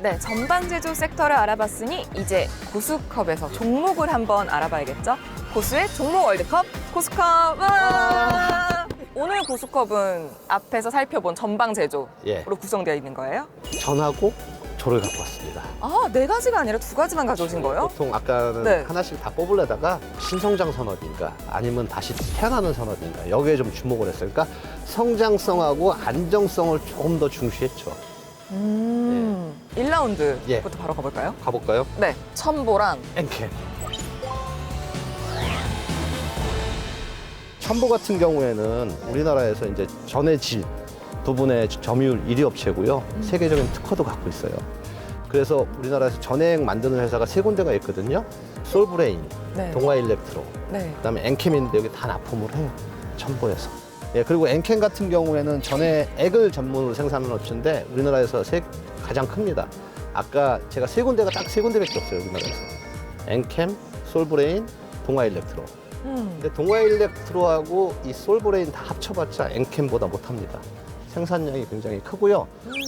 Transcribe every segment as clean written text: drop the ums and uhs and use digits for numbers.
네, 전방 제조 섹터를 알아봤으니 이제 고수컵에서 종목을 한번 알아봐야겠죠? 고수의 종목 월드컵 고수컵! 와! 오늘 고수컵은 앞에서 살펴본 전방 제조로 예. 구성되어 있는 거예요? 전하고 조를 갖고 왔습니다. 아, 네 가지가 아니라 두 가지만 가져오신 거예요? 보통 아까는 네. 하나씩 다 뽑으려다가 신성장 산업인가 아니면 다시 태어나는 산업인가 여기에 좀 주목을 했어요. 그러니까 성장성하고 안정성을 조금 더 중시했죠. 1라운드부터 예. 바로 가볼까요? 가볼까요? 네, 첨보랑 엔캠. 첨보 같은 경우에는 우리나라에서 이제 전해질 부분의 점유율 1위 업체고요. 세계적인 특허도 갖고 있어요. 그래서 우리나라에서 전해액 만드는 회사가 세 군데가 있거든요. 솔브레인, 네. 동아일렉트로, 네. 그다음에 엔캠인데 여기 다 납품을 해요. 첨보에서. 예, 그리고 엔캠 같은 경우에는 전해액을 전문으로 생산하는 업체인데 우리나라에서 가장 큽니다. 아까 제가 세 군데가 딱 세 군데밖에 없어요, 우리나라에서. 엔캠, 솔브레인, 동아일렉트로. 근데 동아일렉트로하고 이 솔브레인 다 합쳐봤자 엔캠보다 못합니다. 생산량이 굉장히 크고요.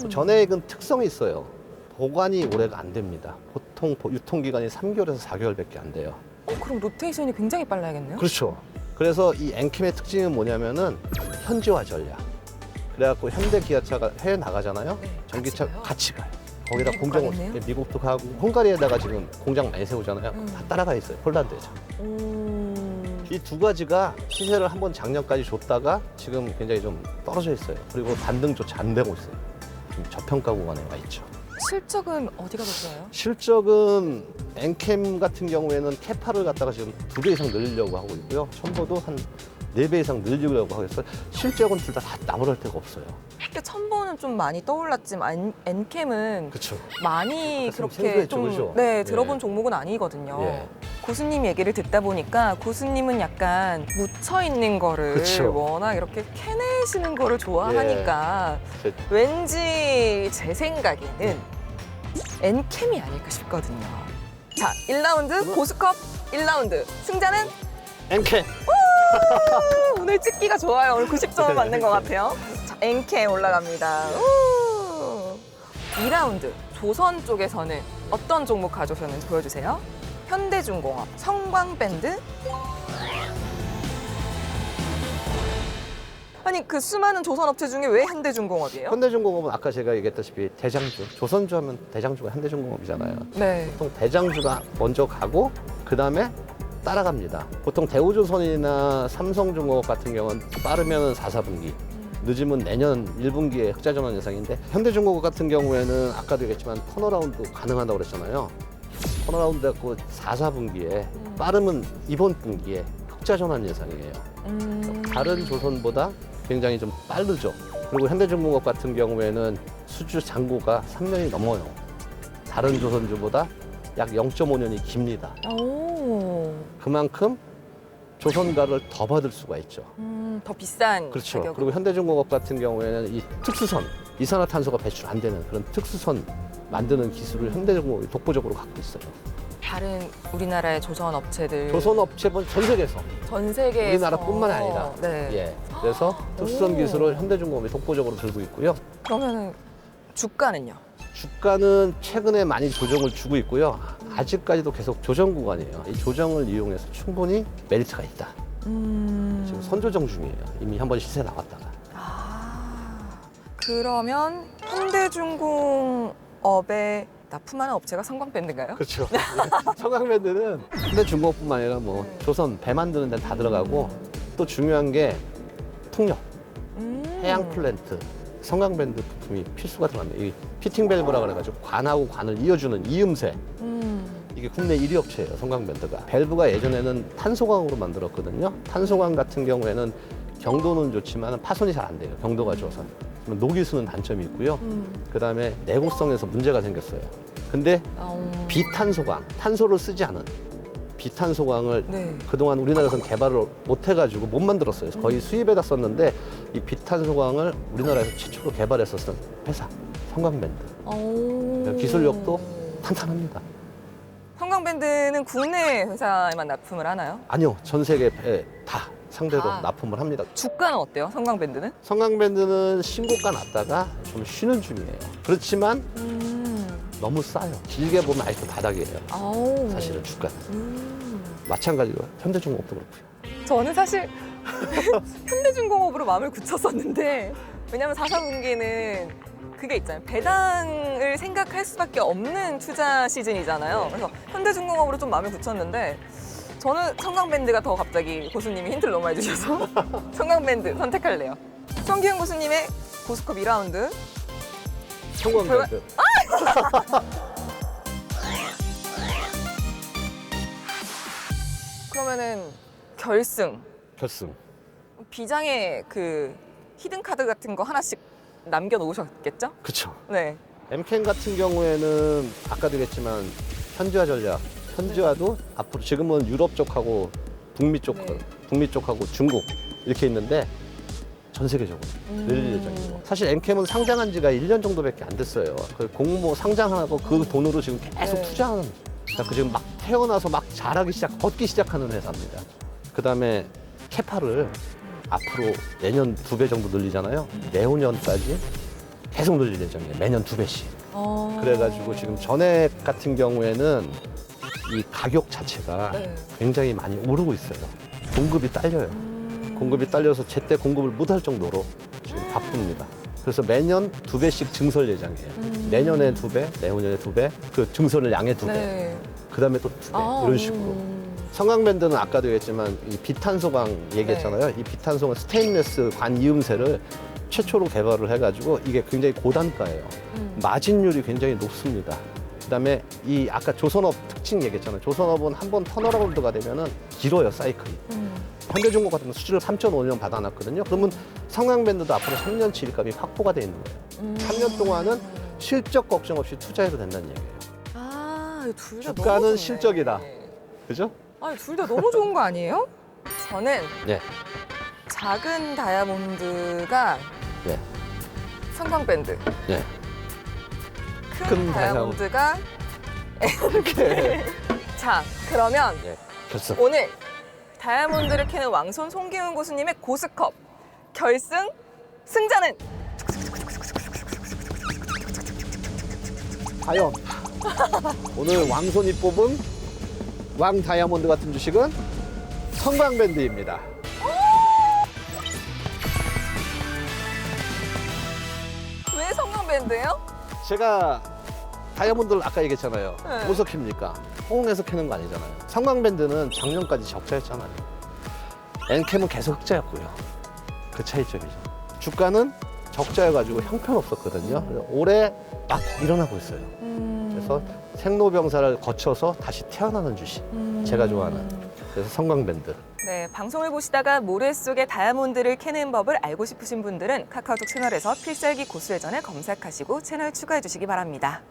전해액은 특성이 있어요. 보관이 오래가 안 됩니다. 보통 유통기간이 3개월에서 4개월밖에 안 돼요. 그럼 로테이션이 굉장히 빨라야겠네요? 그렇죠. 그래서 이 엔캠의 특징은 뭐냐면은 현지화 전략. 그래갖고 현대 기아차가 해외 나가잖아요. 네, 전기차 같이 가요? 같이 가요. 거기다 미국 공장을 가겠네요? 미국도 가고 헝가리에다가 지금 공장 많이 세우잖아요. 다 따라가 있어요. 폴란드에서. 이 두 가지가 시세를 한번 작년까지 줬다가 지금 굉장히 좀 떨어져 있어요. 그리고 반등조차 안 되고 있어요. 지금 저평가 구간에 와 있죠. 실적은 어디가 더 좋아요? 실적은 엔캠 같은 경우에는 캐파를 갖다가 지금 2배 이상 늘리려고 하고 있고요. 첨보도 한 4배 이상 늘리려고 하고 있어요. 실적은 둘 다 나무랄 데가 없어요. 근데 첨보는 좀 많이 떠올랐지만 엔캠은 그렇죠. 많이 가슴 그렇게 생소했죠, 좀 그죠? 네, 들어본 예. 종목은 아니거든요. 예. 고수님 얘기를 듣다 보니까 고수님은 약간 묻혀 있는 거를 그쵸. 워낙 이렇게 캐내시는 거를 좋아하니까 제- 왠지 제 생각에는 엔캠이 아닐까 싶거든요. 자, 1라운드 고수컵 1라운드 승자는 엔캠! 오늘 찍기가 좋아요. 오늘 90점을 받는 것 같아요. 자, 엔캠 올라갑니다. 2라운드 조선 쪽에서는 어떤 종목 가져오셨는지 보여주세요. 현대중공업, 성광밴드. 아니 그 수많은 조선 업체 중에 왜 현대중공업이에요? 현대중공업은 아까 제가 얘기했다시피 대장주, 조선주 하면 대장주가 현대중공업이잖아요. 네. 보통 대장주가 먼저 가고 그 다음에 따라갑니다. 보통 대우조선이나 삼성중공업 같은 경우는 빠르면 4, 4분기, 늦으면 내년 1분기에 흑자 전환 예상인데 현대중공업 같은 경우에는 아까도 얘기했지만 턴어라운드 가능하다고 그랬잖아요. 턴어라운드 갖고 4, 4분기에 빠르면 이번 분기에 흑자 전환 예상이에요. 다른 조선보다 굉장히 좀 빠르죠. 그리고 현대중공업 같은 경우에는 수주 잔고가 3년이 넘어요. 다른 조선주보다 약 0.5년이 깁니다. 오. 그만큼 조선가를 더 받을 수가 있죠. 더 비싼 그렇죠. 가격으로. 그리고 현대중공업 같은 경우에는 이 특수선, 이산화탄소가 배출 안 되는 그런 특수선 만드는 기술을 현대중공업이 독보적으로 갖고 있어요. 다른 우리나라의 조선 업체들 조선업체는 전 세계에서 전 세계에서 우리나라뿐만 아니라 네. 예. 그래서 특수선 기술을 현대중공업이 독보적으로 들고 있고요. 그러면은 주가는요? 주가는 최근에 많이 조정을 주고 있고요. 아직까지도 계속 조정 구간이에요. 이 조정을 이용해서 충분히 메리트가 있다. 지금 선조정 중이에요. 이미 한번 시세 나왔다가. 그러면 현대중공업에 납품하는 업체가 성광밴드인가요? 그렇죠. 성강밴드는 현대중공업뿐만 아니라 뭐 조선 배 만드는 데는 다 들어가고 또 중요한 게 풍력, 해양 플랜트, 성강밴드 부품이 필수가 들어갑니다. 이 피팅 밸브라 그래가지고 관하고 관을 이어주는 이음새. 이게 국내 1위 업체예요, 성강밴드가. 밸브가 예전에는 탄소광으로 만들었거든요. 탄소광 같은 경우에는 경도는 좋지만 파손이 잘 안 돼요, 경도가 좋아서. 녹이 쓰는 단점이 있고요. 그 다음에 내구성에서 문제가 생겼어요. 근데 비탄소광, 탄소를 쓰지 않은 비탄소광을 네. 그동안 우리나라에서는 개발을 못 해가지고 못 만들었어요. 거의 수입에다 썼는데 이 비탄소광을 우리나라에서 최초로 개발했었던 회사, 성광밴드. 기술력도 탄탄합니다. 성광밴드는 국내 회사에만 납품을 하나요? 아니요, 전 세계에 다 상대로 다. 납품을 합니다. 주가는 어때요? 성광밴드는? 성강밴드는 신고가 났다가 좀 쉬는 중이에요. 그렇지만 너무 싸요. 길게 보면 아직도 바닥이에요. 아우. 사실은 주가는. 마찬가지로 현대중공업도 그렇고요. 저는 사실 현대중공업으로 마음을 굳혔었는데 왜냐면 4사분기는 그게 있잖아요. 배당을 생각할 수밖에 없는 투자 시즌이잖아요. 그래서 현대중공업으로 좀 마음을 굳혔는데 저는 성광밴드가 더 갑자기 고수님이 힌트를 너무 많이 주셔서 성광밴드 선택할래요. 성기훈 고수님의 고스컵 2라운드. 성광밴드. 그러면은 결승. 결승. 비장의 그 히든 카드 같은 거 하나씩 남겨놓으셨겠죠? 그쵸. 네. 엠켄 같은 경우에는 아까도 얘기했지만 현지화 전략. 현지화도 앞으로 지금은 유럽 쪽하고 북미 쪽, 네. 북미 쪽하고 중국 이렇게 있는데 전 세계적으로 늘릴 예정이고. 사실 엠캠은 상장한 지가 1년 정도밖에 안 됐어요. 그 공모 상장하고 그 돈으로 지금 계속 네. 투자하는. 그러니까 지금 막 태어나서 막 자라기 걷기 시작하는 회사입니다. 그 다음에 캐파를 앞으로 내년 2배 정도 늘리잖아요. 내후년까지 계속 늘릴 예정이에요. 매년 2배씩. 그래가지고 지금 전액 같은 경우에는 이 가격 자체가 네. 굉장히 많이 오르고 있어요. 공급이 딸려요. 공급이 딸려서 제때 공급을 못할 정도로 지금 바쁩니다. 그래서 매년 2배씩 증설 예정이에요. 내년에 2배, 내후년에 2배, 그 증설을 양에 2배, 네. 그 다음에 또 2배, 이런 식으로. 성광밴드는 아까도 얘기했지만 이 비탄소광 얘기했잖아요. 이 비탄소광 스테인리스 관 이음새를 최초로 개발을 해가지고 이게 굉장히 고단가예요. 마진율이 굉장히 높습니다. 그다음에 이 아까 조선업 특징 얘기했잖아요. 조선업은 한번 턴어라운드가 되면은 길어요, 사이클이. 현대중공업 같은 건 수주를 3.5년 받아놨거든요. 그러면 성광밴드도 앞으로 3년치 일감이 확보가 돼 있는 거예요. 3년 동안은 실적 걱정 없이 투자해도 된다는 얘기예요. 아, 둘 다 주가는 너무 좋네. 실적이다. 그죠? 아니, 둘 다 너무 좋은 거 아니에요? 저는 네. 작은 다이아몬드가 네. 성광밴드, 네. 큰 큰 다이아몬드가 이렇게. 자, 그러면 네. 결승. 오늘 다이아몬드를 캐는 왕손 송기훈 고수님의 고스컵 결승 승자는 과연 오늘 왕손이 뽑은 왕 다이아몬드 같은 주식은 성광밴드입니다. 왜 성광밴드예요? 제가 다이아몬드를 아까 얘기했잖아요. 네. 어디서 캡니까? 홍에서 캐는 거 아니잖아요. 성광밴드는 작년까지 적자였잖아요. 엔캠은 계속 흑자였고요. 그 차이점이죠. 주가는 적자여가지고 형편없었거든요. 그래서 올해 막 일어나고 있어요. 그래서 생로병사를 거쳐서 다시 태어나는 주식. 제가 좋아하는. 그래서 성광밴드. 네, 방송을 보시다가 모래 속의 다이아몬드를 캐는 법을 알고 싶으신 분들은 카카오톡 채널에서 필살기 고수회전을 검색하시고 채널 추가해 주시기 바랍니다.